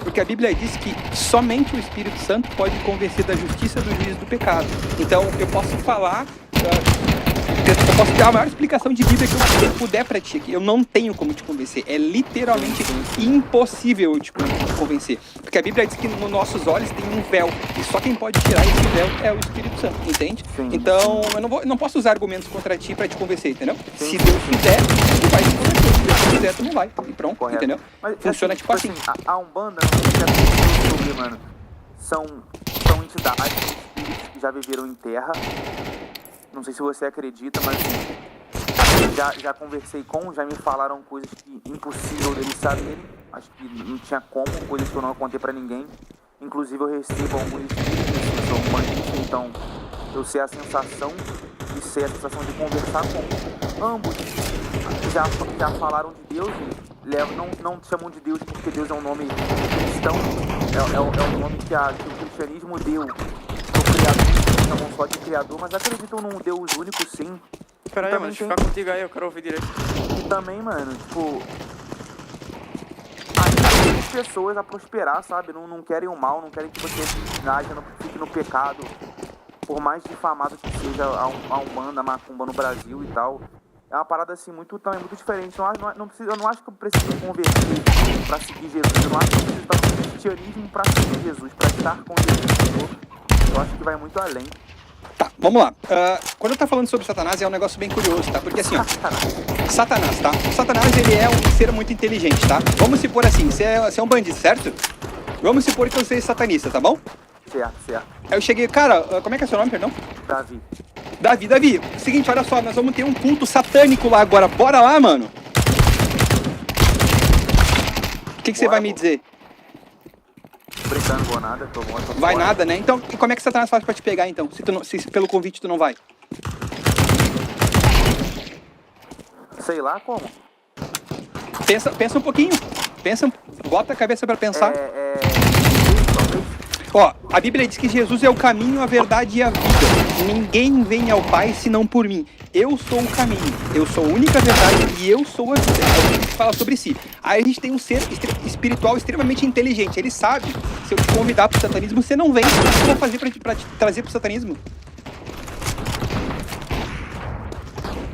Porque a Bíblia diz que somente o Espírito Santo pode convencer da justiça, do juízo e do pecado. Então, eu posso falar... eu posso dar a maior explicação de Bíblia que eu puder pra ti aqui. Eu não tenho como te convencer. É literalmente impossível eu te convencer. Porque a Bíblia diz que nos nossos olhos tem um véu. E só quem pode tirar esse véu é o Espírito Santo, entende? Sim. Então, eu não posso usar argumentos contra ti pra te convencer, entendeu? Se Deus quiser, tu vai te convencer. Se Deus quiser, tu não vai. E pronto, Correto. entendeu? Mas, Funciona assim, tipo assim. A Umbanda, não sei se é sobre, mano. São entidades, espíritos que já viveram em terra. Não sei se você acredita, mas já conversei já me falaram coisas que impossível deles saberem. Acho que não tinha como, coisas que eu não contei pra ninguém. Inclusive eu recebo alguns espíritos, eu sou humanista, então eu sei a sensação de ser a sensação de conversar com ambos. Já falaram de Deus, não chamam de Deus porque Deus é um nome cristão, é um nome que o cristianismo deu pro Criador. Chamam só de Criador, mas acreditam num Deus único, sim. Pera aí, mano, deixa eu ficar contigo aí, eu quero ouvir direito. E também, mano, tipo... ajuda as pessoas a prosperar, sabe? Não querem o mal, não querem que você fique no pecado. Por mais difamado que seja a Umbanda, a Macumba no Brasil e tal. É uma parada, assim, também muito diferente. Eu não acho que eu preciso me converter pra seguir Jesus. Eu não acho que eu preciso estar no cristianismo pra seguir Jesus, pra estar com Jesus. Eu acho que vai muito além. Tá, vamos lá. Quando eu tô falando sobre Satanás, é um negócio bem curioso, tá? Porque assim, ó... Satanás, tá? O Satanás, ele é um ser muito inteligente, tá? Vamos supor assim, você é um bandido, certo? Vamos supor que você é satanista, tá bom? Certo. Aí eu cheguei... Cara, como é que é seu nome, perdão? Davi. Seguinte, olha só, nós vamos ter um culto satânico lá agora. Bora lá, mano? O que você vai me dizer? Brincando, vou nada, tô Vai fora. nada, né? Então, e como é que Satanás faz pra te pegar, então? Se pelo convite tu não vai? Sei lá como. Pensa um pouquinho. Bota a cabeça pra pensar. Talvez. Ó, a Bíblia diz que Jesus é o caminho, a verdade e a vida. Ninguém vem ao Pai senão por mim. Eu sou o caminho, eu sou a única verdade e eu sou a vida. A gente fala sobre si. Aí a gente tem um ser espiritual extremamente inteligente. Ele sabe, se eu te convidar pro satanismo, você não vem. O que eu vou fazer pra te trazer pro satanismo?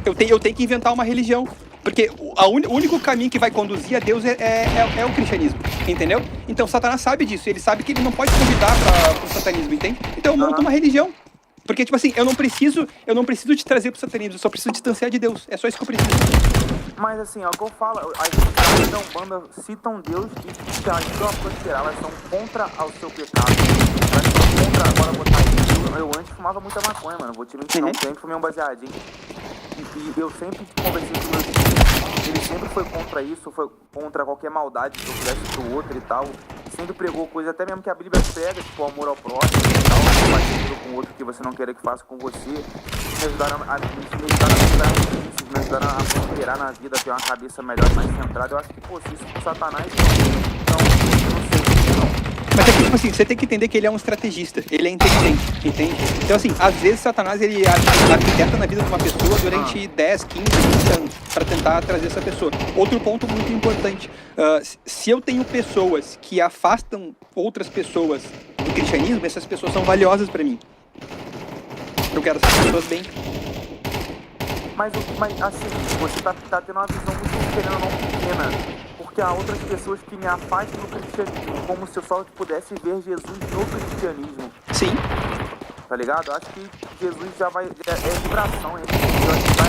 Eu tenho que inventar uma religião. Porque o único caminho que vai conduzir a Deus é o cristianismo, entendeu? Então Satanás sabe disso, ele sabe que ele não pode convidar para o satanismo, entende? Então eu monto uma religião. Porque, tipo assim, eu não preciso te trazer pro satanismo, eu só preciso distanciar de Deus. É só isso que eu preciso. Mas assim, ó, o que eu falo, as gente da Umbanda citam Deus e te ajudam a prosperar, elas são contra ao seu pecado. Elas são contra, agora botar isso. Eu antes fumava muita maconha, mano, vou te mentir, não sempre fumei um baseadinho. E eu sempre conversei com meus filhos, ele sempre foi contra isso, foi contra qualquer maldade que eu fizesse pro outro e tal. Sempre pregou coisas, até mesmo que a Bíblia prega, tipo o amor ao próximo e tal, não faz aquilo com o outro que você não queira que faça com você. Me ajudaram a prosperar na vida, ter uma cabeça melhor, mais centrada. Eu acho que, pô, se isso com Satanás, então, eu não sei, não. Mas é que, tipo assim, você tem que entender que ele é um estrategista, ele é inteligente, entende? Então, assim, às vezes Satanás, ele arquiteta na vida de uma pessoa durante 10, 15, 20 anos, para tentar trazer essa pessoa. Outro ponto muito importante, se eu tenho pessoas que afastam outras pessoas do cristianismo, essas pessoas são valiosas para mim. Eu quero essas pessoas bem. Mas assim, você tá tendo uma visão muito querendo ou não pequena. Porque há outras pessoas que me afastam do cristianismo, como se eu só pudesse ver Jesus no cristianismo. Sim. Tá ligado? Eu acho que Jesus já vai... É vibração, eu acho que vai...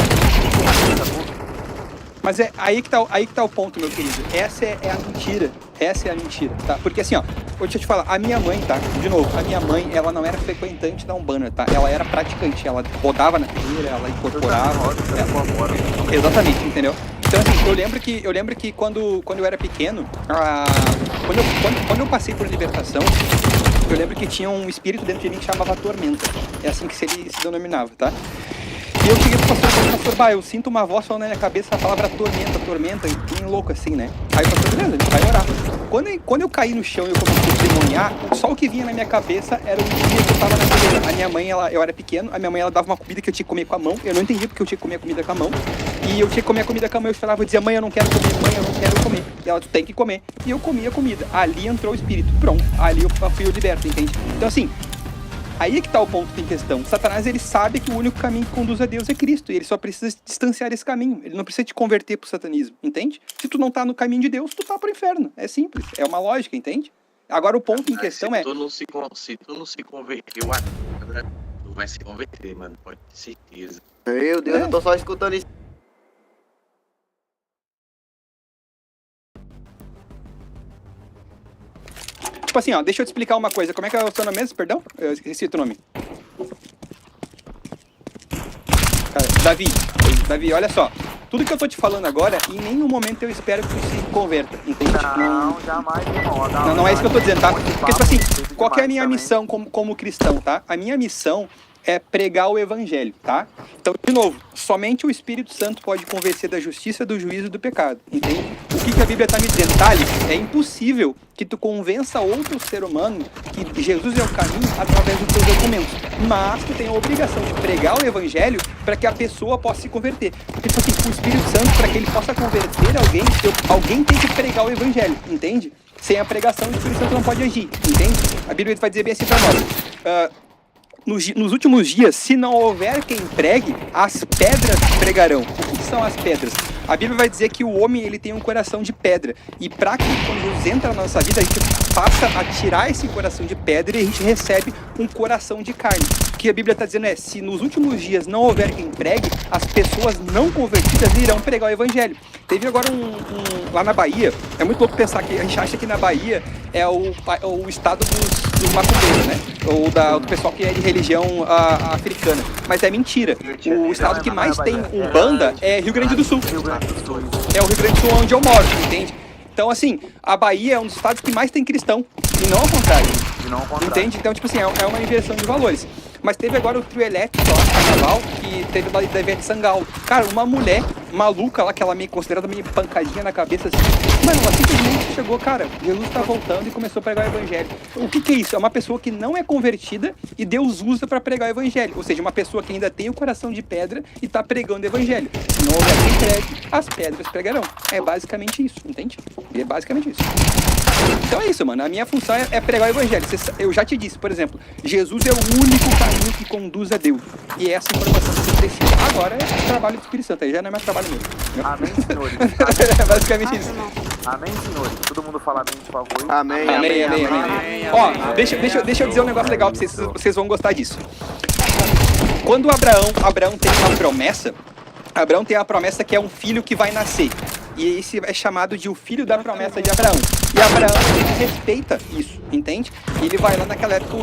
Mas é aí que tá o ponto, meu querido. Essa é a mentira. Essa é a mentira, tá? Porque assim, ó, deixa eu te falar, a minha mãe, tá? De novo, a minha mãe, ela não era frequentante da Umbanda, tá? Ela era praticante, ela rodava na cadeira, ela incorporava. Exatamente, entendeu? Então assim, eu lembro que quando eu era pequeno, quando eu passei por libertação, eu lembro que tinha um espírito dentro de mim que chamava Tormenta. É assim que ele se denominava, tá? E eu cheguei pro pastor e falei, pastor, eu sinto uma voz falando na minha cabeça a palavra tormenta, e bem louco assim, né? Aí o pastor, beleza, a gente vai orar. Quando eu caí no chão e eu comecei a testemunhar, só o que vinha na minha cabeça era o dia que eu tava na cadeira. A minha mãe, eu era pequeno, a minha mãe, ela dava uma comida que eu tinha que comer com a mão. Eu não entendi porque eu tinha que comer a comida com a mão. E eu tinha que comer a comida com a mão, eu falava, eu dizia, mãe, eu não quero comer, mãe, eu não quero comer. E ela, tu tem que comer. E eu comi a comida. Ali entrou o espírito. Pronto. Ali eu fui liberto, entende? Então, assim, aí é que tá o ponto em questão. Satanás, ele sabe que o único caminho que conduz a Deus é Cristo. E ele só precisa distanciar esse caminho. Ele não precisa te converter pro satanismo, entende? Se tu não tá no caminho de Deus, tu tá pro inferno. É simples. É uma lógica, entende? Agora, o ponto em questão se tu não se converteu agora, tu vai se converter, mano. Pode ter certeza. Meu Deus, eu tô só escutando isso. Tipo assim, ó, deixa eu te explicar uma coisa. Como é que é o teu nome mesmo? Perdão? Eu esqueci o teu nome. Cara, Davi, olha só. Tudo que eu tô te falando agora, em nenhum momento eu espero que tu se converta, entende? Não, jamais, irmão. Não é isso que eu tô dizendo, tá? Porque, tipo assim, qual que é a minha missão como cristão, tá? A minha missão é pregar o evangelho, tá? Então, de novo, somente o Espírito Santo pode convencer da justiça, do juízo e do pecado, entende? O que a Bíblia tá me dizendo, Thales? É impossível que tu convença outro ser humano que Jesus é o caminho através dos teus documentos, mas tu tem a obrigação de pregar o evangelho para que a pessoa possa se converter. Porque, tipo assim, o Espírito Santo, para que ele possa converter alguém tem que pregar o evangelho, entende? Sem a pregação, o Espírito Santo não pode agir, entende? A Bíblia vai dizer bem assim para nós. Nos últimos dias, se não houver quem pregue, as pedras pregarão. O que são as pedras? A Bíblia vai dizer que o homem ele tem um coração de pedra. E para que quando Jesus entra na nossa vida, a gente passa a tirar esse coração de pedra e a gente recebe um coração de carne. O que a Bíblia está dizendo é, se nos últimos dias não houver quem pregue, as pessoas não convertidas irão pregar o evangelho. Teve agora lá na Bahia, é muito louco pensar que a gente acha que na Bahia é o estado dos macumbeiros, né? Ou do pessoal que é de religião africana. Mas é mentira. O estado que mais tem Umbanda é Rio Grande do Sul. É o Rio Grande do Sul onde eu moro, entende? Então, assim, a Bahia é um dos estados que mais tem cristão, e não ao contrário. Entende? Então, tipo assim, é uma inversão de valores. Mas teve agora o trio elétrico lá no carnaval, que teve lá da Ivete Sangalo. Cara, uma mulher maluca lá, que ela meio considerada meio pancadinha na cabeça, assim. Mano, ela simplesmente chegou, cara, Jesus tá voltando e começou a pregar o evangelho. O que é isso? É uma pessoa que não é convertida e Deus usa pra pregar o evangelho. Ou seja, uma pessoa que ainda tem o coração de pedra e tá pregando o evangelho. Se não houver quem pregue, as pedras pregarão. É basicamente isso, entende? E é basicamente isso. Então é isso, mano. A minha função é pregar o evangelho. Eu já te disse, por exemplo, Jesus é o único caminho que conduz a Deus. E é essa informação que você precisa. Agora é trabalho do Espírito Santo. Aí já não é mais trabalho mesmo. Amém, senhores. É basicamente isso. Amém, senhores. Todo mundo fala amém, por favor. Amém. Ó, deixa eu dizer um negócio legal pra vocês vão gostar disso. Quando Abraão tem uma promessa, Abraão tem a promessa que é um filho que vai nascer. E esse é chamado de o filho da promessa de Abraão. E Abraão respeita isso, entende? E ele vai lá naquela época,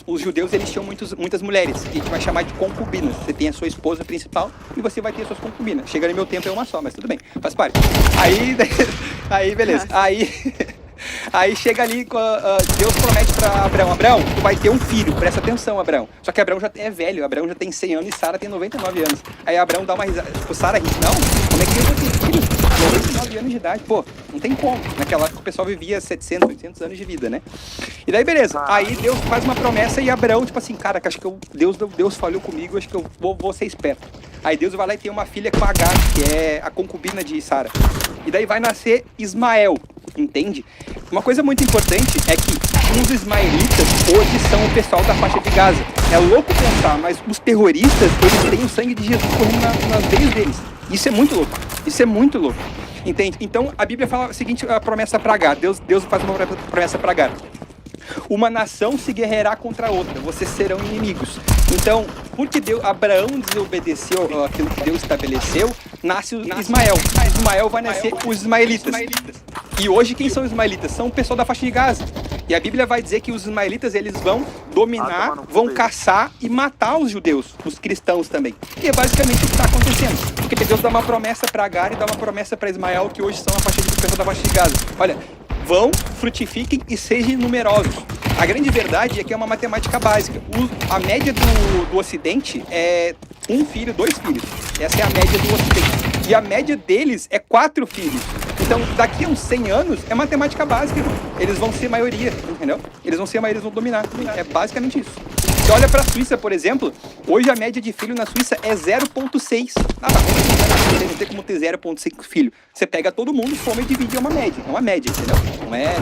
os judeus eles tinham muitas mulheres. E a gente vai chamar de concubinas. Você tem a sua esposa principal e você vai ter as suas concubinas. Chega no meu tempo é uma só, mas tudo bem, faz parte. Aí beleza. Aí chega ali, Deus promete pra Abraão, tu vai ter um filho, presta atenção, Abraão. Só que Abraão já é velho, Abraão já tem 100 anos e Sara tem 99 anos. Aí Abraão dá uma risada, tipo, Sara ri, não, como é que eu vou ter filho? 99 anos de idade, pô, não tem como. Naquela época o pessoal vivia 700, 800 anos de vida, né? E daí beleza, aí Deus faz uma promessa e Abraão, tipo assim, cara, que acho que Deus falhou comigo, acho que eu vou ser esperto. Aí Deus vai lá e tem uma filha com Agar, que é a concubina de Sara. E daí vai nascer Ismael, entende? Uma coisa muito importante é que os ismaelitas hoje são o pessoal da faixa de Gaza. É louco pensar, mas os terroristas, eles têm o sangue de Jesus correndo nas veias deles. Isso é muito louco. Isso é muito louco. Entende? Então a Bíblia fala a seguinte a promessa para Agar. Deus faz uma promessa para Agar. Uma nação se guerreará contra a outra, vocês serão inimigos. Então, porque Abraão desobedeceu aquilo que Deus estabeleceu, nasce Ismael. Ismael vai nascer os ismaelitas. E hoje quem são os ismaelitas? São o pessoal da faixa de Gaza. E a Bíblia vai dizer que os ismaelitas eles vão dominar, vão caçar e matar os judeus, os cristãos também. E é basicamente o que está acontecendo. Porque Deus dá uma promessa para Agar e dá uma promessa para Ismael, que hoje são o pessoal da faixa de Gaza. Olha, vão, frutifiquem e sejam numerosos. A grande verdade é que é uma matemática básica. A média do Ocidente é 1 filho, 2 filhos. Essa é a média do Ocidente. E a média deles é 4 filhos. Então, daqui a uns 100 anos, é matemática básica. Eles vão ser maioria, entendeu? Eles vão ser a maioria, eles vão dominar. É basicamente isso. olha pra Suíça, por exemplo, hoje a média de filho na Suíça é 0,6. Ah, tá, não tem como ter 0,5 filho. Você pega todo mundo, soma e divide, é uma média. É uma média, entendeu? Não é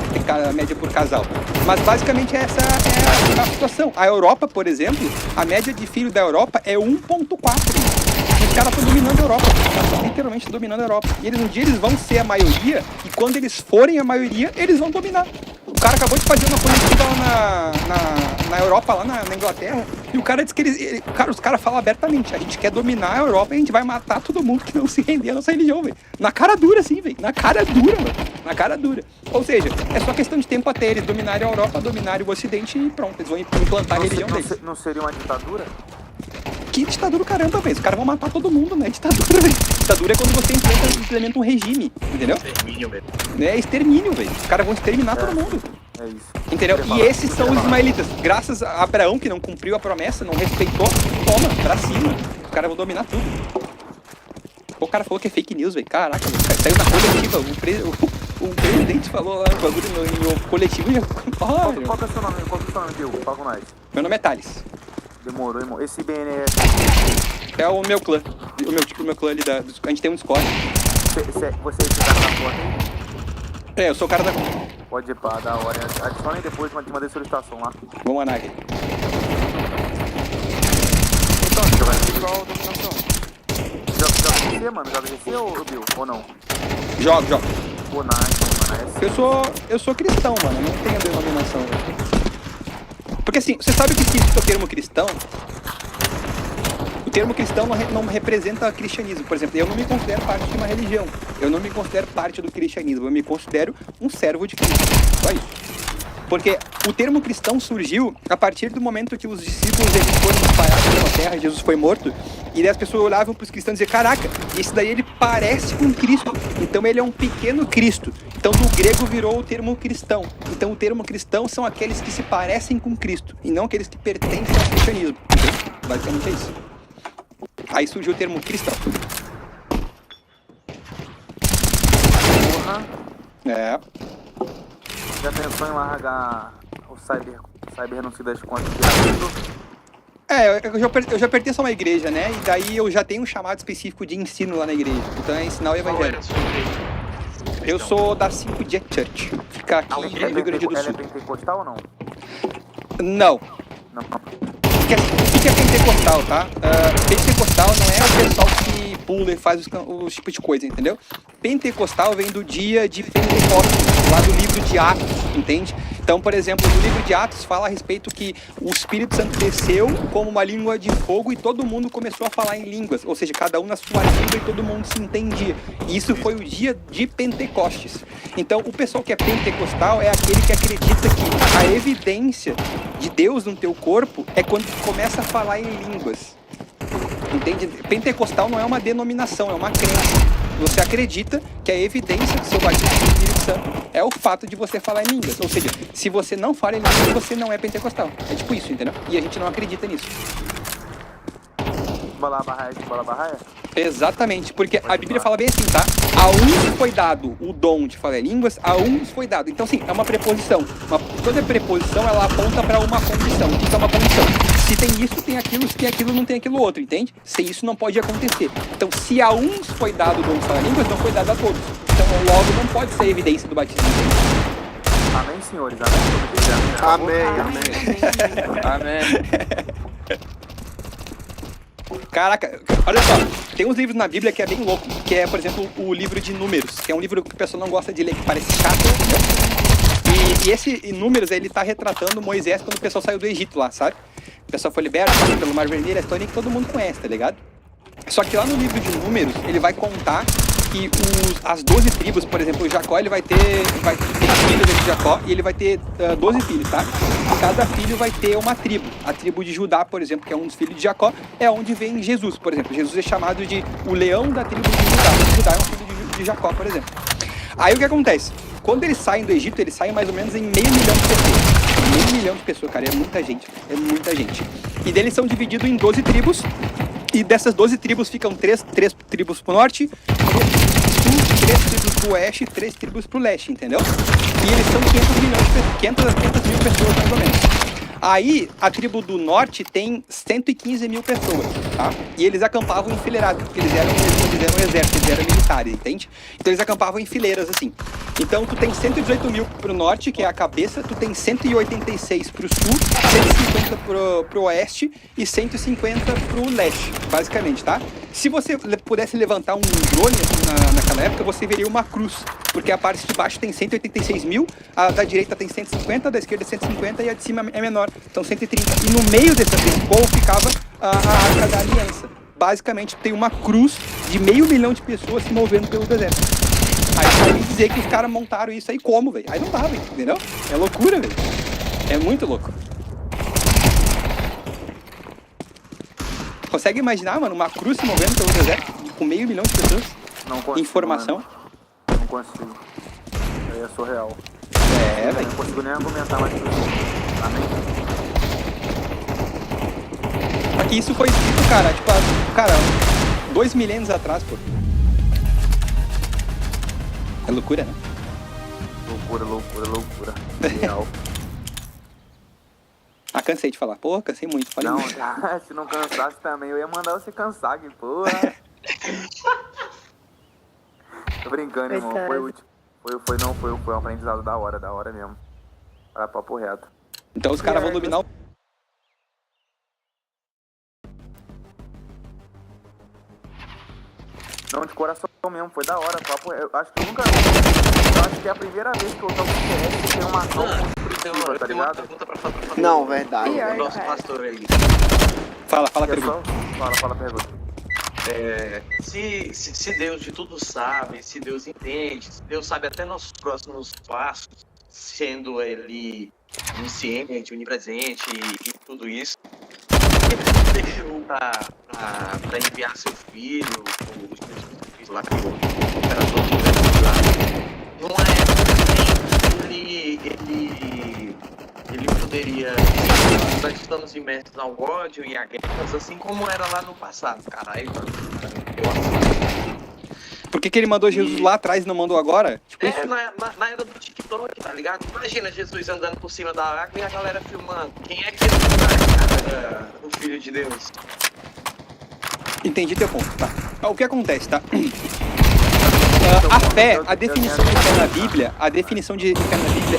a média por casal. Mas basicamente essa é a situação. A Europa, por exemplo, a média de filho da Europa é 1,4. Os caras estão dominando a Europa. Os caras estão literalmente dominando a Europa. E eles, um dia eles vão ser a maioria, e quando eles forem a maioria, eles vão dominar. O cara acabou de fazer uma coletiva lá na Europa, lá na Inglaterra, e o cara disse que os caras falam abertamente, a gente quer dominar a Europa e a gente vai matar todo mundo que não se render à nossa religião, velho. Na cara dura, assim, velho. Na cara dura, mano. Na cara dura. Ou seja, é só questão de tempo até eles dominarem a Europa, dominarem o Ocidente e pronto, eles vão implantar a religião deles. Não seria uma ditadura? Que ditadura, caramba, velho. Os caras vão matar todo mundo, né? Ditadura, velho. Ditadura é quando você implementa um regime, entendeu? Extermínio, velho. É extermínio, velho. Os caras vão exterminar todo mundo. É isso. Entendeu? E esses são os ismaelitas. Graças a Abraão, que não cumpriu a promessa, não respeitou, toma, pra cima. Os caras vão dominar tudo. O cara falou que é fake news, velho. Caraca, saiu na coletiva. O presidente falou lá no bagulho no coletivo e... Qual que é o seu nome? Qual que é o seu nome, Diego? Fala com nós. Meu nome é Thales. Demorou, irmão. Esse BN é o meu clã. O meu clã ali a gente tem um Discord. Você é esse cara da porta aí? É, eu sou o cara da... Pode ir pá, da hora. Adiciona aí depois, mas te mandei solicitação lá. Vamos, Anag. Então, você vai ser Qual a dominação? Joga GC, mano? Joga GC ou Bill? Ou não? Jogo. Pô, nice, mano. Eu sou cristão, mano. Não tenho denominação, velho. Porque assim, você sabe o que significa o termo cristão? O termo cristão não representa cristianismo. Por exemplo, eu não me considero parte de uma religião. Eu não me considero parte do cristianismo. Eu me considero um servo de Cristo. Só isso. Porque o termo cristão surgiu a partir do momento que os discípulos eles foram espalhados pela terra, Jesus foi morto, e daí as pessoas olhavam para os cristãos e diziam, caraca, esse daí ele parece com Cristo, então ele é um pequeno Cristo. Então do grego virou o termo cristão. Então o termo cristão são aqueles que se parecem com Cristo, e não aqueles que pertencem ao cristianismo. Entendeu? Basicamente é isso. Aí surgiu o termo cristão. Porra. É. Já pensou em largar o cyber no das contas de eu já pertenço a uma igreja, né? E daí eu já tenho um chamado específico de ensino lá na igreja. Então é ensinar o evangelho. Eu sou da 5G Church. Fica aqui no Rio Grande do Sul. Ela é pentecostal ou não? Não. Não. O que é pentecostal, tá? Pentecostal não é o pessoal que pula e faz os tipos de coisa, entendeu? Pentecostal vem do dia de Pentecostes, lá do livro de Atos, entende? Então, por exemplo, no livro de Atos fala a respeito que o Espírito Santo desceu como uma língua de fogo e todo mundo começou a falar em línguas, ou seja, cada um na sua língua e todo mundo se entendia. E isso foi o dia de Pentecostes. Então, o pessoal que é pentecostal é aquele que acredita que a evidência de Deus no teu corpo é quando tu começa a falar em línguas. Entende? Pentecostal não é uma denominação, é uma crença. Você acredita que a evidência do seu batismo do Espírito Santo é o fato de você falar em línguas. Ou seja, se você não fala em línguas, você não é pentecostal. É tipo isso, entendeu? E a gente não acredita nisso. Bola barraia? Exatamente, porque a Bíblia fala bem assim, tá? A uns foi dado o dom de falar em línguas, a uns foi dado. Então, sim, é uma preposição. Toda preposição, ela aponta para uma condição. O que é uma condição? Se tem isso, tem aquilo. Se tem aquilo, não tem aquilo outro, entende? Sem isso, não pode acontecer. Então, se a uns foi dado o dom de falar em línguas, não foi dado a todos. Então, logo, não pode ser evidência do batismo. Amém, senhores? Amém. Caraca, olha só, tem uns livros na Bíblia que é bem louco, que é, por exemplo, o livro de Números, que é um livro que o pessoal não gosta de ler, que parece chato, né? E esse Números, ele tá retratando Moisés quando o pessoal saiu do Egito lá, sabe? O pessoal foi liberto, passou pelo Mar Vermelho, a história que todo mundo conhece, tá ligado? Só que lá no livro de Números, ele vai contar que as 12 tribos, por exemplo, o Jacó, ele vai ter filhos de Jacó e ele vai ter 12 filhos, tá? Cada filho vai ter uma tribo. A tribo de Judá, por exemplo, que é um dos filhos de Jacó, é onde vem Jesus, por exemplo. Jesus é chamado de o leão da tribo de Judá. Judá é um filho de Jacó, por exemplo. Aí o que acontece? Quando eles saem do Egito, eles saem mais ou menos em 500 mil de pessoas. 500 mil de pessoas, cara, é muita gente. É muita gente. E deles são divididos em 12 tribos. E dessas 12 tribos ficam 3 tribos pro norte, 3 tribos pro oeste e 3 tribos pro leste, entendeu? E eles são 500 mil pessoas, mais ou menos. Aí, a tribo do norte tem 115 mil pessoas, tá? E eles acampavam enfileirados, porque eles eram um exército, eles eram militares, entende? Então eles acampavam em fileiras, assim. Então tu tem 118 mil pro norte, que é a cabeça, tu tem 186 pro sul, 150 pro oeste e 150 pro leste, basicamente, tá? Se você pudesse levantar um drone assim, naquela época, você veria uma cruz, porque a parte de baixo tem 186 mil, a da direita tem 150, a da esquerda 150 e a de cima é menor, então 130. E no meio desse povo ficava a Arca da Aliança. Basicamente tem uma cruz de 500 mil de pessoas se movendo pelo deserto. Aí vai me dizer que os caras montaram isso aí como, velho? Aí não dá, velho, entendeu? É loucura, velho. É muito louco. Consegue imaginar, mano, uma cruz se movendo pelo deserto com 500 mil de pessoas? Não consigo, Informação? mano. Não consigo. Isso aí é surreal. É, velho. Não consigo nem argumentar mais sobre isso. Amém? Só que isso foi escrito, cara, tipo, cara, 2 milênios atrás, pô. É loucura, né? Loucura, loucura, loucura. Real. Ah, cansei de falar. Porra, cansei muito. Falei Não, muito. se não cansasse também, eu ia mandar você cansar, que porra. Tô brincando, irmão. Foi útil. Foi um aprendizado da hora mesmo. Para papo reto. Então os caras vão dominar o... Não, de coração mesmo, foi da hora. Papo, eu acho que é a primeira vez que eu toco CS e tem uma ação construtiva, tá ligado? Pergunta pra falar. Não, verdade. O nosso pastor aí. Fala, É pergunta. Fala, pergunta. Se Deus de tudo sabe, se Deus entende, se Deus sabe até nossos próximos passos, sendo Ele onisciente, onipresente e tudo isso, Ele deixou para enviar seu filho, o Jesus Cristo lá, que o imperador do universo lá, numa época que ele poderia... Nós estamos imersos ao ódio e a guerras, assim como era lá no passado. Caralho, mano. Por que ele mandou Jesus lá atrás e não mandou agora? Tipo, isso. Na era do TikTok, tá ligado? Imagina Jesus andando por cima da água e a galera filmando. Quem é que ele cara? O Filho de Deus. Entendi teu ponto, tá? O que acontece, tá? A fé, a definição de fé na Bíblia,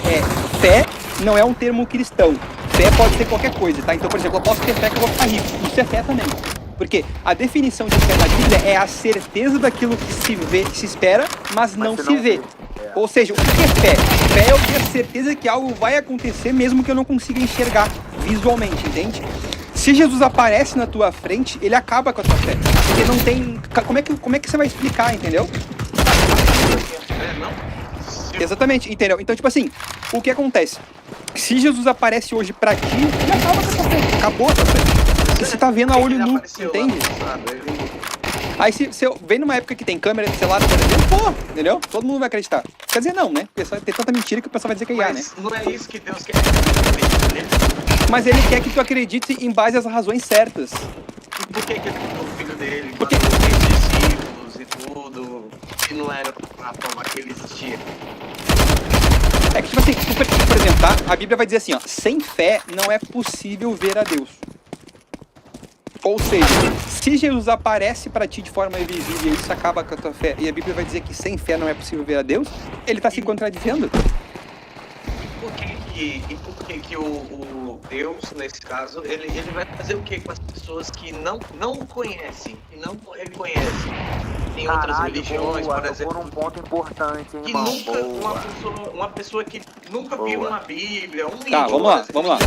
é fé não é um termo cristão. Fé pode ser qualquer coisa, tá? Então, por exemplo, eu posso ter fé que eu vou ficar rico. Isso é fé também. Porque a definição de fé na Bíblia é a certeza daquilo que se vê, se espera, mas não se vê. Ou seja, o que é fé? Fé é eu ter a certeza que algo vai acontecer mesmo que eu não consiga enxergar visualmente, entende? Se Jesus aparece na tua frente, ele acaba com a tua fé. Porque não tem... Como é que você vai explicar, entendeu? Exatamente, entendeu? Então, tipo assim, o que acontece? Se Jesus aparece hoje pra ti, ele acaba com a tua fé. Acabou a tua fé. Porque você tá vendo a olho nu, entende? Aí se eu vem numa época que tem câmera de celular, por exemplo, pô, entendeu? Todo mundo vai acreditar. Quer dizer, não, né? Porque tem tanta mentira que o pessoal vai dizer que é IA, né? Não é isso que Deus quer. Mas ele quer que tu acredite em base às razões certas. E por que ele mandou o filho dele? Porque... Mandou os discípulos e tudo. E não era pra provar que ele existia. É que, tipo assim, por exemplo, tá? A Bíblia vai dizer assim, ó, sem fé não é possível ver a Deus. Ou seja, se Jesus aparece pra ti de forma invisível e isso acaba com a tua fé, e a Bíblia vai dizer que sem fé não é possível ver a Deus, ele tá se contradizendo. E por que o Deus, nesse caso, ele vai fazer o que com as pessoas que não conhecem, que não reconhecem? Tem outras religiões, por exemplo. Por um ponto importante, hein, Que irmão. nunca, uma pessoa que nunca viu uma Bíblia, um livro. Tá, vamos lá.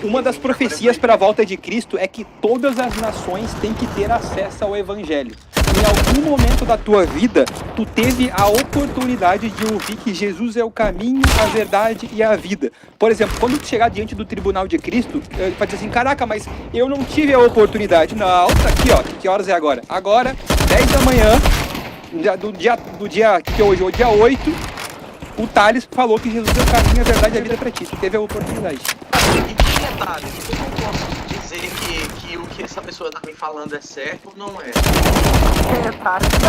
Uma das profecias para a volta de Cristo é que todas as nações têm que ter acesso ao Evangelho. Em algum momento da tua vida, tu teve a oportunidade de ouvir que Jesus é o caminho, a verdade e a vida. Por exemplo, quando tu chegar diante do tribunal de Cristo, ele vai dizer assim, caraca, mas eu não tive a oportunidade. Não, tá aqui, ó, que horas é agora? Agora, 10 da manhã, do dia que é hoje, o dia 8, o Thales falou que Jesus é o caminho, a verdade e a vida pra ti. Tu teve a oportunidade. E quem é Thales? Eu não posso dizer que o que essa pessoa tá me falando é certo ou não é.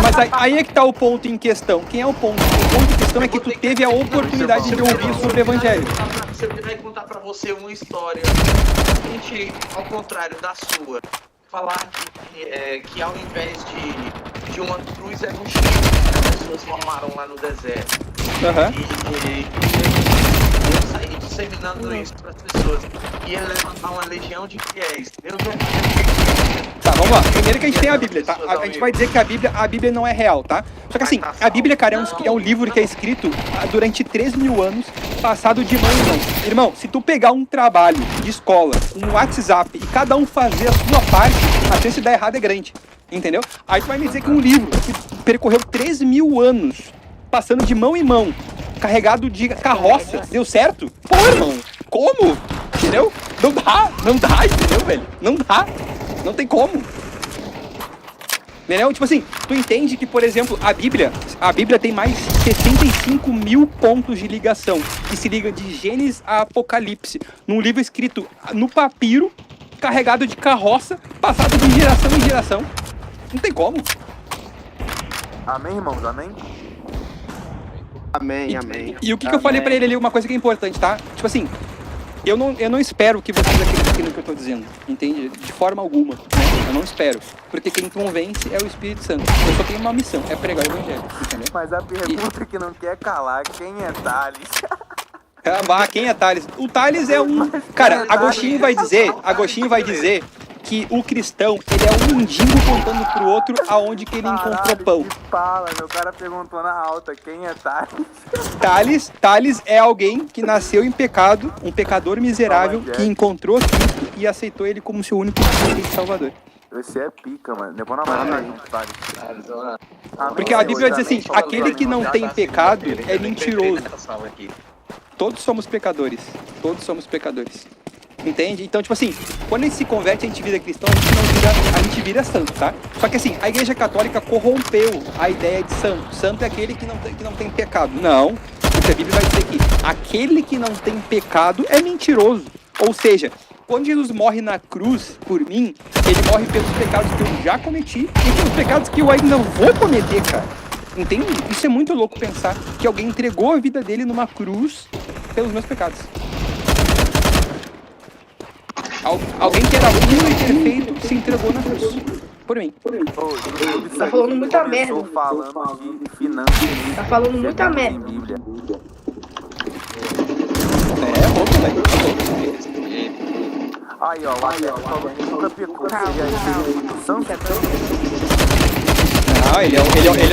Mas aí é que tá o ponto em questão. Quem é o ponto? O ponto em questão é que tu teve a oportunidade de ouvir sobre o Evangelho. se eu virar e contar pra você uma história, gente, ao contrário da sua, falar que ao invés de uma cruz é um chifre que as pessoas formaram lá no deserto. E eu saí disseminando isso pras pessoas. E ia levantar uma legião de fiéis. Deus não quer. Tá, vamos lá. Primeiro que a gente tem a Bíblia, tá? A gente vai dizer que a Bíblia não é real, tá? Só que assim, a Bíblia, cara, é um livro que é escrito durante 3.000 anos, passado de mão em mão. Irmão, se tu pegar um trabalho de escola, um WhatsApp, e cada um fazer a sua parte, a chance de dar errado é grande. Entendeu? Aí tu vai me dizer que um livro que percorreu 3.000 anos, passando de mão em mão, carregado de carroça, deu certo? Pô, irmão, como? Entendeu? Não dá, entendeu, velho? Não dá. Não tem como. Entendeu? Tipo assim, tu entende que, por exemplo, a Bíblia tem mais de 65 mil pontos de ligação, que se liga de Gênesis a Apocalipse, num livro escrito no papiro, carregado de carroça, passado de geração em geração. Não tem como. Amém, irmãos? Amém? Amém. E o que eu falei pra ele ali, uma coisa que é importante, tá? Tipo assim, eu não espero que vocês acreditem no que eu tô dizendo, entende? De forma alguma, né? Eu não espero. Porque quem convence é o Espírito Santo. Eu só tenho uma missão, é pregar o Evangelho, entendeu? Mas a pergunta que não quer calar, quem é Thales? Quem é Thales? O Thales é um... Cara, Agostinho vai dizer que o cristão, ele é um mendigo contando pro outro aonde que ele encontrou pão. Que fala, meu cara perguntou na alta, quem é Thales? Thales é alguém que nasceu em pecado, um pecador miserável, que encontrou Cristo e aceitou ele como seu único e salvador. Esse é pica, mano. Depois na mão, Thales. Porque a Bíblia diz assim, aquele que não tem pecado é mentiroso. Todos somos pecadores. Entende? Então, tipo assim, quando a gente se converte, a gente vira cristão, a gente vira santo, tá? Só que assim, a Igreja Católica corrompeu a ideia de santo. Santo é aquele que não tem pecado. Não, porque a Bíblia vai dizer que aquele que não tem pecado é mentiroso. Ou seja, quando Jesus morre na cruz por mim, ele morre pelos pecados que eu já cometi e pelos pecados que eu ainda vou cometer, cara. Entende? Isso é muito louco pensar que alguém entregou a vida dele numa cruz pelos meus pecados. Alguém que era puro e perfeito se entregou na cruz. Por mim. Tá falando muita merda. Estou falando de finanças. Tá falando muita merda. Louco, velho. Aí, ó, o Alex falou que nunca pecou. Não, ele é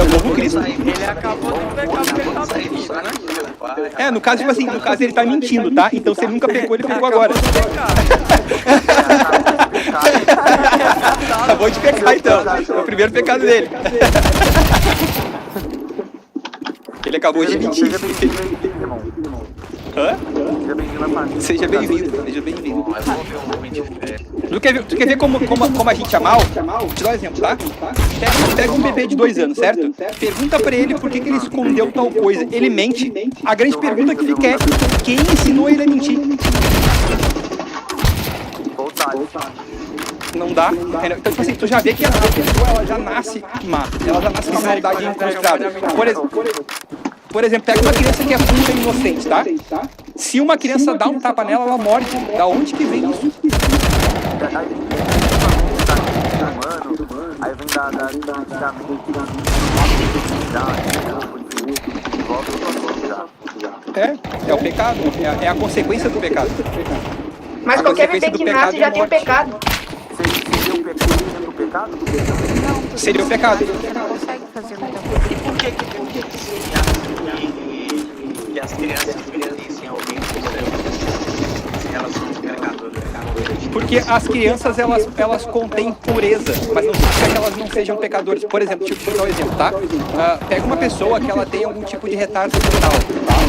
o novo Cristo. Ele acabou de pecar porque ele tá mentindo, né? No caso, tipo assim, ele tá mentindo, tá? Então se ele nunca pecou, ele pecou agora. Acabou de pecar, então. É o primeiro pecado dele. Ele acabou de mentir. Hã? Seja bem-vindo. Mas vamos ver um homem de fé. Tu quer ver como a gente é mal? Vou te dar um exemplo, tá? Pega um bebê de 2 anos, certo? Pergunta pra ele por que ele escondeu tal coisa. Ele mente. A grande pergunta que ele quer, quem ensinou ele a mentir? Não dá. Então, tipo assim, tu já vê que a pessoa, ela já nasce má. Ela já nasce com a maldade incrustada. Por exemplo, pega uma criança que é pura e inocente, tá? Se uma criança dá um tapa nela, ela morde. Da onde que vem isso? Aí vem É o pecado. É a consequência do pecado. Mas qualquer bebê que nasce já tem o pecado. Seria o pecado? Seria o pecado. E por que que as crianças conhecem alguém, por exemplo, se elas são pecadores? Porque as crianças, elas contêm pureza, mas não significa que elas não sejam pecadores. Por exemplo, deixa eu dar um exemplo, tá? Pega uma pessoa que ela tem algum tipo de retardo mental, tá?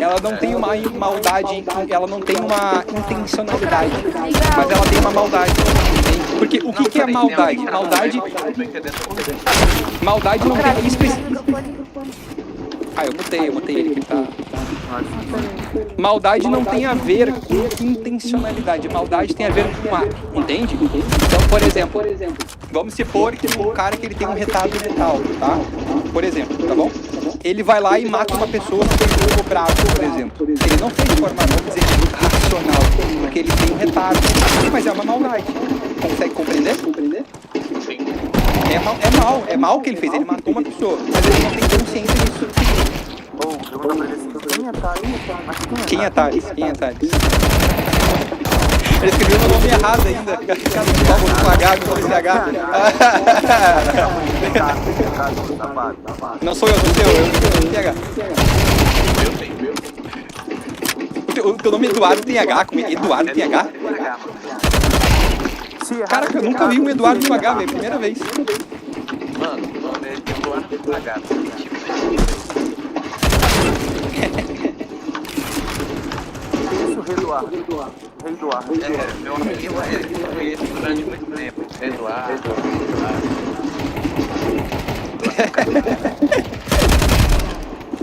Ela não tem uma maldade, ela não tem uma intencionalidade, mas ela tem uma maldade. Entende? Porque o que é maldade? Maldade não tem expressão. Eu mutei ele que tá. Maldade não tem a ver com intencionalidade. Maldade tem a ver com ato, entende? Então, por exemplo, vamos supor que um cara que ele tem um retardo mental, tá? Por exemplo, tá bom? ele vai lá e mata uma pessoa que tem um bravo, por exemplo. Ele não fez de forma, vamos dizer, racional, porque ele tem um retardo. Mas é uma maldade. Consegue compreender? Sim. É mal o que ele fez. Ele matou uma pessoa, mas ele não tem consciência disso. Ou, pergunta pra ele assim, quem é Thales? Mas Quem é Thales? Quem é Thales? Ele escreveu o nome errado ainda. Cada com H, com CH. Não sou eu, sou eu tenho PH. O teu nome Eduardo tem H? Como é? Eduardo tem H? Caraca, eu nunca vi um Eduardo com H, velho. Primeira vez. Mano, o nome é Eduardo com H. Isso, Rei Eduardo. Rei Eduardo. É, meu amigo eu conheço durante muito tempo. Eduardo.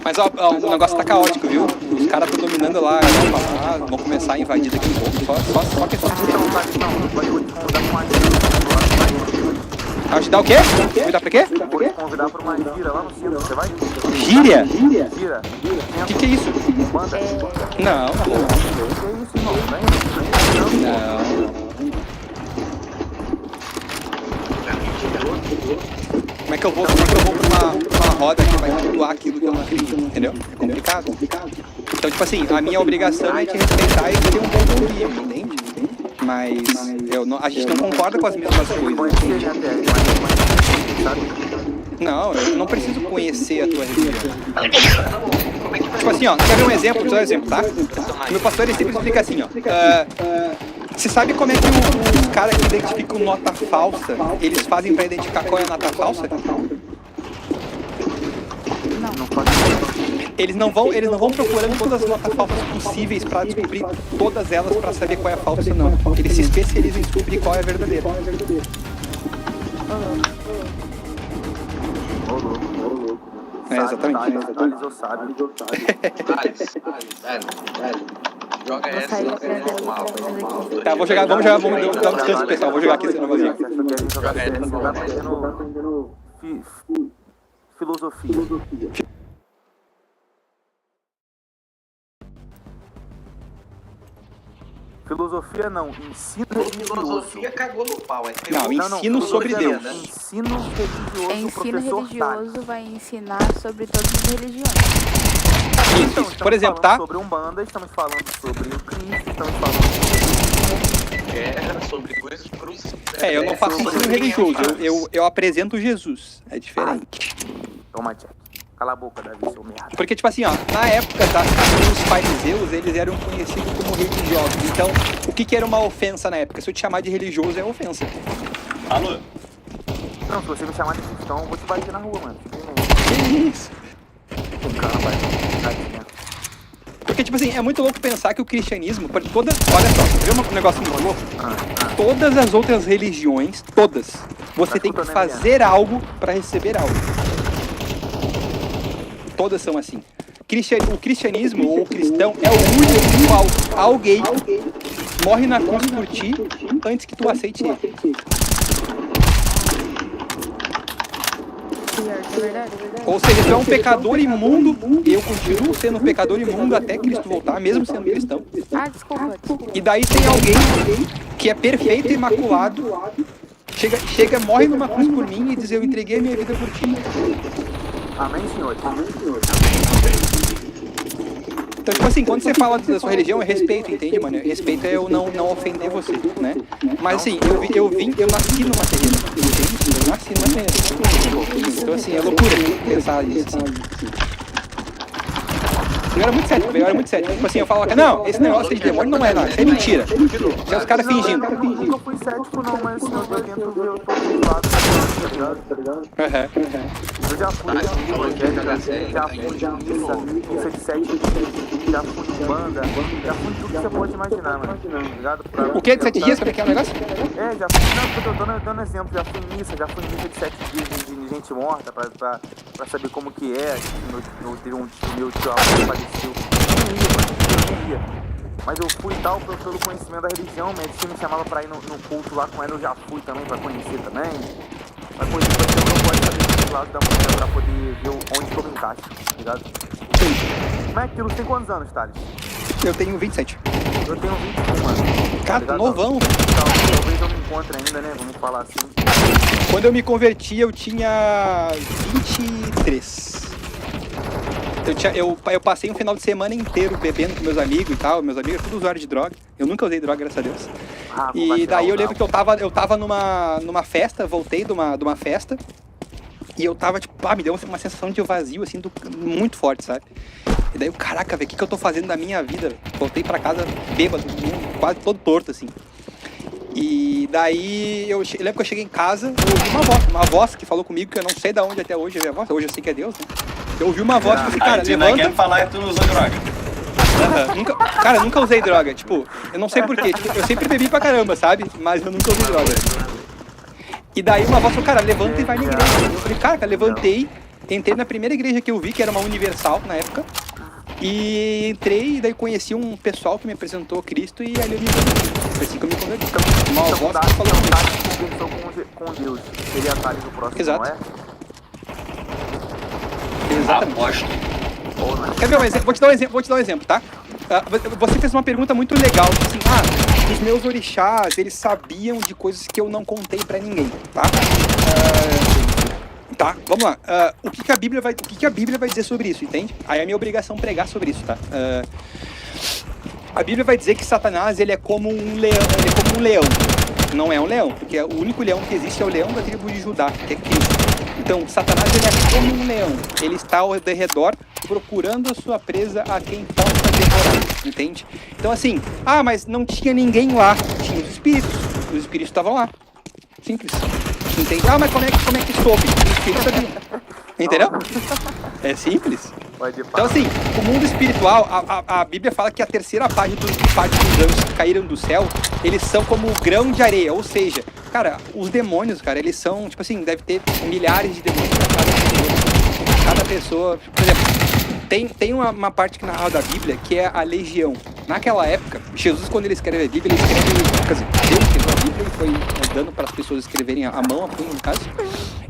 Mas ó, o negócio tá caótico, viu? Os caras estão dominando lá, vão começar a invadir daqui a pouco. Só questão de tempo. Vai te dar o quê? Convidar pra quê? Vou te convidar pra uma gira lá no centro, você vai? Gíria? Gira. O que é isso? Banda. Não. Que é isso, irmão? Não. Como é que eu vou pra uma roda que vai doar aquilo que eu não acredito, entendeu? É complicado. Então, tipo assim, a minha obrigação é te respeitar e ter um bom convívio, entende? Mas a gente não concorda com as mesmas coisas. Não, eu não preciso conhecer a tua religião. Tipo assim, ó, quer ver um exemplo? Vou dar um exemplo, tá? O meu pastor, ele sempre explica assim, ó. Você sabe como é que os caras que identificam nota falsa, eles fazem pra identificar qual é a nota falsa? Eles não vão procurando todas as notas falsas possíveis pra descobrir todas elas pra saber qual é a falsa, não. Eles se especializam em descobrir qual é a verdadeira. É, exatamente. Thales ou sabe. Thales. Joga essa normal. Tá, vamos dar um descanso, pessoal. Vou jogar aqui esse negocinho. Você achou que a gente jogar CS? Você tá aprendendo filosofia. Filosofia não, ensino religioso. Filosofia cagou no pau. Não, ensino sobre Deus. Ensino religioso, Ensino professor religioso vai ensinar sobre todas as religiões. Isso. Por exemplo, tá? Sobre Umbanda, estamos falando sobre o Cristo, estamos falando sobre Guerra, sobre coisas cruzes. Eu não faço ensino religioso, eu apresento Jesus. É diferente. Toma, Jack. Cala a boca, Davi, seu merda. Porque, tipo assim, ó, na época, tá, os fariseus, eles eram conhecidos como religiosos. Então, o que era uma ofensa na época? Se eu te chamar de religioso, é ofensa. Alô? Não, se você me chamar de cristão, eu vou te bater na rua, mano. Que isso? Porque, tipo assim, é muito louco pensar que o cristianismo, olha só, viu um negócio muito louco? Todas as outras religiões, todas, você tem que fazer algo pra receber algo. Todas são assim. O cristianismo, ou o cristão, é o único no qual alguém morre na cruz por ti antes que tu aceite ele. É verdade. Ou seja, tu é um pecador imundo, eu continuo sendo um pecador imundo até Cristo voltar, mesmo sendo cristão. Ah, desculpa. E daí tem alguém que é perfeito e imaculado, chega, morre numa cruz por mim e diz, eu entreguei a minha vida por ti. Amém, senhores? Então, tipo assim, quando você fala da sua religião, é respeito, entende, mano? Respeito é eu não ofender você, né? Mas assim, eu nasci numa terrena, entende? Eu nasci numa terrena. Então, assim, é loucura pensar nisso, assim. Eu era muito cético, Tipo assim, eu falo, não, esse negócio de demônio não é nada, isso é mentira. Isso é os caras fingindo. Eu nunca fui cético, não, mas assim, eu tento ver todos os lados, tá ligado? Eu já fui missa de 7 dias, já fui em banda, já fui tudo que você pode imaginar, mano, tá ligado? O que de 7 dias? Como é que é o negócio? Já fui, não, eu tô dando exemplo, já fui em missa de 7 dias de gente morta, pra saber como que é, meu tio faleceu, eu ia. Mas eu fui tal pelo conhecimento da religião, minha tia me chamava pra ir no culto lá com ela, eu já fui também, pra conhecer também. Mas por exemplo, você não pode fazer esse lado da mulher pra poder ver onde que eu me encaixo, tá ligado? Sim. Como é que tu tem quantos anos, Thales? Eu tenho 27. Eu tenho 21, mano. Cara, Tá tô ligado? novão. Então, talvez eu me encontre ainda, né? Vamos falar assim. Quando eu me converti, eu tinha 23. Eu passei um final de semana inteiro bebendo com meus amigos e tal. Meus amigos tudo usuário de droga. Eu nunca usei droga, graças a Deus. E daí eu lembro que eu tava numa festa, voltei de uma festa. E eu tava, tipo, me deu uma sensação de vazio, assim, muito forte, sabe? E daí eu, caraca, velho, o que eu tô fazendo da minha vida, véio? Voltei pra casa bêbado, quase todo torto, assim. E daí eu lembro que eu cheguei em casa, eu ouvi uma voz que falou comigo, que eu não sei de onde até hoje é a minha voz, hoje eu sei que é Deus, né? Eu ouvi uma voz que disse, cara, levanta... quer falar que tu não usou droga. Cara, nunca usei droga, tipo, eu não sei porquê, tipo, eu sempre bebi pra caramba, sabe? Mas eu nunca usei droga. E daí uma voz falou, cara, levanta e vai na igreja. Eu falei, cara, levantei, entrei na primeira igreja que eu vi, que era uma universal na época. E entrei e daí conheci um pessoal que me apresentou Cristo e ali eu me converti. Foi assim que eu me converti. Uma voz que falou comigo. Conversou com Deus. Seria a Thales do próximo, Exato. não é? Exatamente. Aposto. Quer ver um exemplo? Vou te dar um exemplo, tá? Você fez uma pergunta muito legal, assim, os meus orixás, eles sabiam de coisas que eu não contei pra ninguém, tá? Tá, vamos lá. O que a Bíblia vai dizer sobre isso, entende? Aí é minha obrigação pregar sobre isso, tá? A Bíblia vai dizer que Satanás, ele é como um leão, Não é um leão, porque o único leão que existe é o leão da tribo de Judá, que é Cristo. Então, Satanás, ele é como um leão. Ele está ao redor procurando a sua presa a quem possa devorar, entende? Então, assim, mas não tinha ninguém lá. Tinha os espíritos estavam lá. Simples. Entende? Mas como é que soube? Os espíritos sabiam. Entendeu? É simples. Então, assim, o mundo espiritual, a Bíblia fala que a terceira parte dos anjos que caíram do céu, eles são como grão de areia, ou seja, cara, os demônios, cara, eles são, tipo assim, deve ter milhares de demônios pra cada pessoa. Por exemplo, tem uma parte que narra da Bíblia que é a legião. Naquela época, Jesus, quando ele escreve a Bíblia, ele escreve, quer dizer, Deus escreveu a Bíblia e foi dando para as pessoas escreverem a mão, a punho, no caso.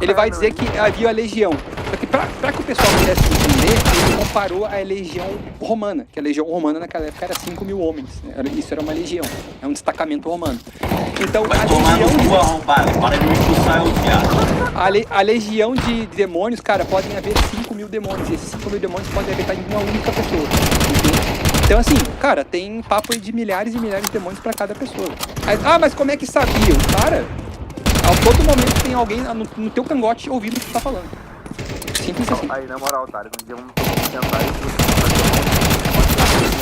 Ele vai dizer que havia a legião. Só que para que o pessoal pudesse entender, ele comparou a legião romana, que a legião romana naquela época era 5 mil homens. Isso era uma legião, é um destacamento romano. Então, Vai tomar no cu, arrombado, para de me expulsar, eu viado. A legião de demônios, cara, podem haver 5 mil demônios. E esses 5 mil demônios podem habitar em uma única pessoa. Entende? Então, assim, cara, tem papo de milhares e milhares de demônios pra cada pessoa. Mas como é que sabiam? Cara, a todo momento tem alguém no teu cangote ouvindo o que tu tá falando. Simples assim. Aí, na moral, Otário, um dia vamos tentar isso,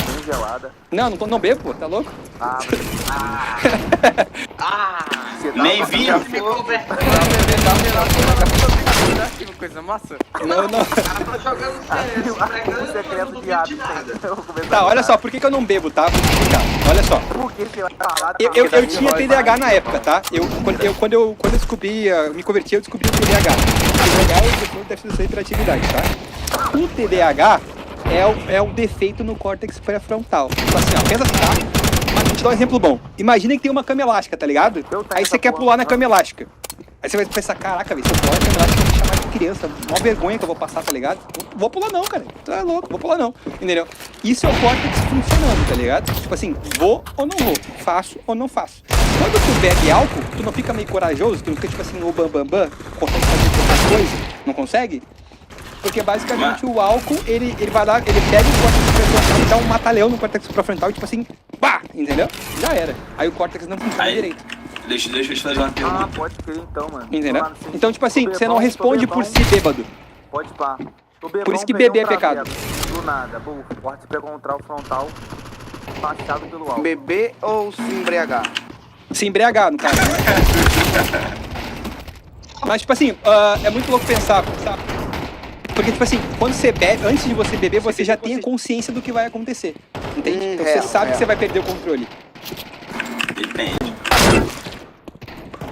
você bem gelada. Não bebo, pô, tá louco? Nem vi. Coisa massa. Não. Tá jogando O secreto de hábito. Tá, olha só, por que eu não bebo, tá? Vou explicar. Olha só. Por que você vai falar? Eu tinha TDAH na época, tá? Quando eu descobri, me converti, eu descobri o TDAH. O TDAH é o déficit de hiperatividade, tá? O TDAH é o defeito no córtex pré-frontal. Tipo assim, ó, pensa assim, tá? Mas vou te dar um exemplo bom. Imagina que tem uma cama elástica, tá ligado? Aí você quer pular na cama elástica. Aí você vai pensar, caraca, velho, se eu pular na cama elástica, eu vou me chamar de criança. Mó vergonha que eu vou passar, tá ligado? Não vou pular não, cara. Tu é louco, vou pular não. Entendeu? Isso é o córtex funcionando, tá ligado? Tipo assim, vou ou não vou? Faço ou não faço? Quando tu bebe álcool, tu não fica meio corajoso, tu não fica tipo assim, o bambambam, consegue fazer qualquer coisa? Não consegue? Porque basicamente o álcool, ele vai lá, ele pega o córtex pré-frontal e dá um mata-leão no córtex pré-frontal e tipo assim, pá, entendeu? Já era. Aí o córtex não funciona direito. Deixa eu te fazer uma pergunta. Pode crer então, mano. Entendeu? Então, tipo assim, você não responde por si bêbado. Pode pá. Por isso que beber é pecado. Do nada, o córtex pré-frontal frontal baixado pelo álcool. Beber ou se embriagar? Se embriagar, no caso. Mas, tipo assim, é muito louco pensar, sabe? Porque, tipo assim, quando você bebe, antes de você beber, você já tem a consciência do que vai acontecer. Entende? Então você sabe que você vai perder o controle. Depende.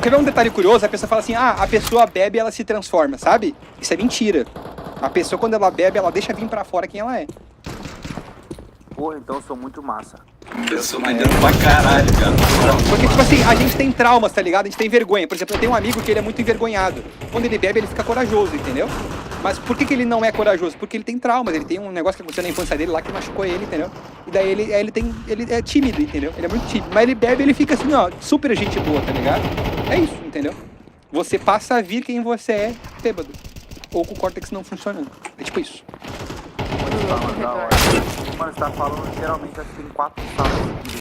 Quer ver um detalhe curioso? A pessoa fala assim, a pessoa bebe e ela se transforma, sabe? Isso é mentira. A pessoa, quando ela bebe, ela deixa vir pra fora quem ela é. Porra, então eu sou muito massa. Eu sou maneiro pra caralho, cara. Porque, tipo assim, a gente tem traumas, tá ligado? A gente tem vergonha. Por exemplo, eu tenho um amigo que ele é muito envergonhado. Quando ele bebe, ele fica corajoso, entendeu? Mas por que ele não é corajoso? Porque ele tem traumas, ele tem um negócio que aconteceu na infância dele lá que machucou ele, entendeu? E daí ele é tímido, entendeu? Ele é muito tímido. Mas ele bebe, ele fica assim, ó, super gente boa, tá ligado? É isso, entendeu? Você passa a vir quem você é bêbado. Ou com o córtex não funcionando. É tipo isso. Mano, você tá falando, geralmente acho que tem 4 salas.